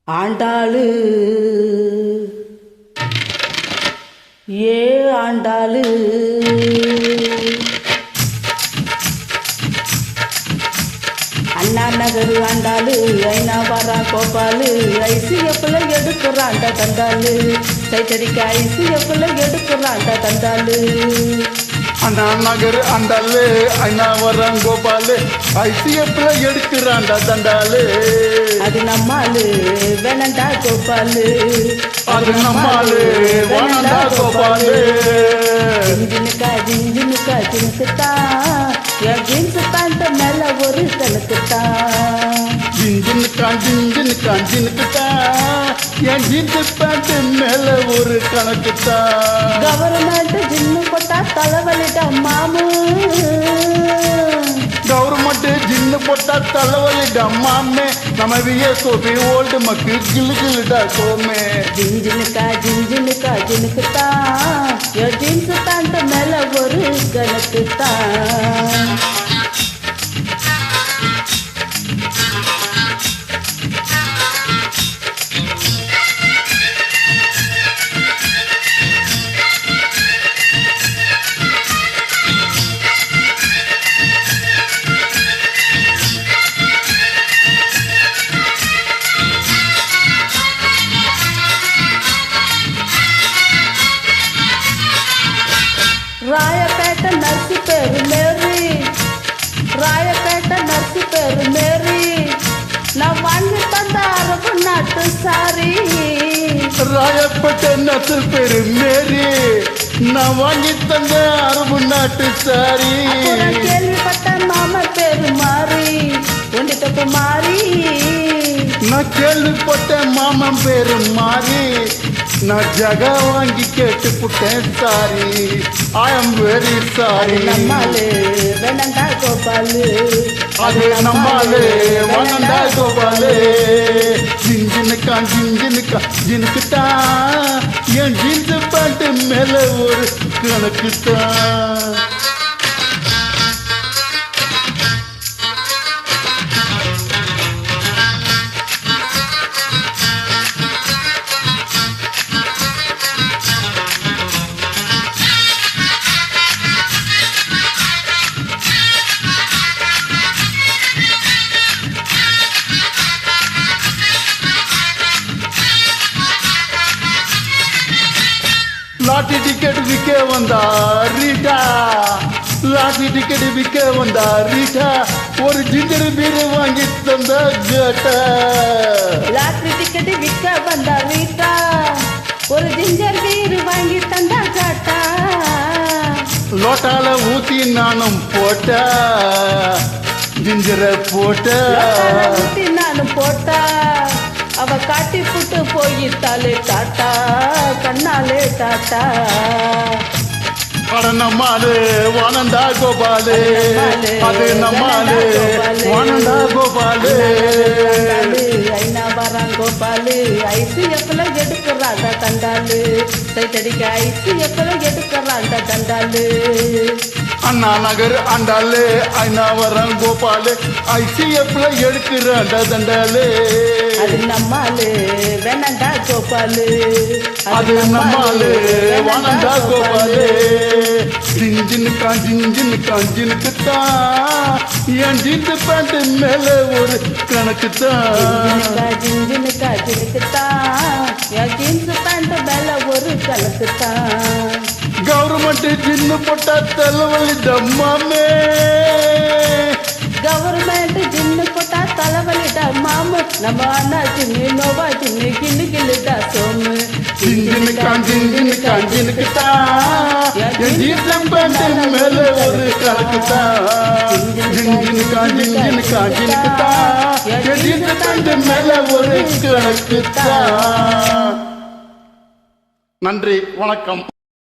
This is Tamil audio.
ஆண்டாளு ஏ ஆண்டாளு அண்ணா நகர் ஆண்டாளு ஐநா வாரா கோபாலு ஐசிஎஃப்ல எடுக்கிறாண்ட தண்டாளு சைட்டடிக்க ஐசிஎஃப்ல எடுக்கிறாண்ட தண்டாளு அண்ணா நகர் ஆண்டாளு ஐநா வரம் கோபாலு ஐசிஎஃப்ல எடுக்கிறாண்டா தண்டாளு அது நம்மாளு வேணண்டா கோபாலு அது நம்மாளு வேணண்டா கோபாலு ஜின்ஜினுக்கா ஜின்ஜினுக்கா ஜினுக்குத்தான் என் ஜீன்ஸ் பேண்ட் மேல ஒரு கணக்குத்தான் ஜின்ஜினுக்கா ஜின்ஜினுக்கா ஜினுக்குத்தான் என் ஜீன்ஸ் பேண்ட் மேல ஒரு கணக்குத்தான் கவர்மெண்ட் ஜின்னு போட்டா தலைவலிட்டா மாமு கவர்மெண்ட் ஜின்னு போட்டா தலைவலிடா மாமே நம்ம விஎஸ்ஓபி ஓல்டு மக்கு கிளு கிளுடா கோமே ஜின்ஜினுக்கா ஜின்ஜினுக்கா ஜினுக்குத்தான் என் ஜீன்ஸ் பேண்ட் மேல ஒரு கணக்குத்தான் ராயப்பேட்டை நர்சி பேரு மேரி ராயப்பேட்டை நர்சி பேரு மேரி நான் வாங்கி தந்த அரபு நாட்டு சாரி ராயப்பேட்டை நர்சி பேரு மேரி நான் வாங்கி தந்த அரபு நாட்டு சாரி கேள்விப்பட்ட மாமா பேரு மாறி ஒண்டி தப்பு மாறி நான் கேள்விப்பட்ட மாமன் பேரு மாறி நான் ஜக வாங்கி கேட்டு புட்டேன் sorry I am very sorry நம்மாலு வேணண்டா கோபாலு அது நம்மாலு வேணண்டா கோபாலு ஜின்ஜினுக்கா ஜின்ஜினுக்கா ஜினுக்குத்தான் என் ஜீன்ஸ் பேண்ட் மேல ஒரு கணக்குத்தான் லாட்டி டிக்கெட் விற்க வந்தா ரீட்டா லாட்டி டிக்கெட் விற்க வந்தா ரீட்டா ஒரு ஜிஞ்சர் பீர் வாங்கி தந்த கேட்டா லாட்டரி டிக்கெட் விற்க வந்தா ரீட்டா ஒரு ஜிஞ்சர் பீர் வாங்கி தந்தா காட்டா லோட்டால ஊத்தி நானும் போட்டா ஜிஞ்சரை போட்ட ஊத்தி நானும் போட்டா அவ காட்டி புட்டு போயிட்டாலே டாட்டா கண்ணாலே டாட்டா அட நம்மாலு வானந்தா கோபாலு அது நம்மாலு வானந்தா கோபாலு ஐநா வரான் கோபாலு ஐசிஎஃப்ல எடுக்கிறாண்ட தண்டாலு சைட்டடிக்க ஐசிஎஃப்ல எடுக்கிறாண்ட தண்டாலு அண்ணா நகர் ஆண்டாளு ஐநா வரம் கோபாலு ஐசிஎஃப்ல எடுக்கிறாண்ட தண்டாலு அது நம்மாலு வேணண்டா கோபாலு அது நம்மாலு வானந்தா கோபாலு ஜின்ஜினுக்கா ஜின்ஜினுக்கா ஜினுக்குத்தான் என் ஜீன்ஸ் பேண்ட் மேல ஒரு கணக்குத்தான் ஜின்ஜினுக்கா ஜினுக்குத்தான் என் ஜீன்ஸ் பேண்ட் மேல ஒரு கணக்குத்தான் கவர்மெண்ட் ஜின்னு போட்டா தலைவலி டம்மாமே கவர்மெண்ட் ஜின்னு போட்டா தலைவலிடா மாமு நம்ம அண்ணா சின்ன நோவா சின்ன கிண்ணு கிள்ளுடா சோமு ஜின்ஜினுக்கா ஜின்ஜினுக்கா ஜினுக்குத்தான் என் ஜீன்ஸ் பேண்ட் மேல ஒரு கணக்குத்தான் ஜின்ஜினுக்கா ஜின்ஜினுக்கா ஜினுக்குத்தான் என் ஜீன்ஸ் பேண்ட் மேல ஒரு கணக்குத்தான். நன்றி, வணக்கம்.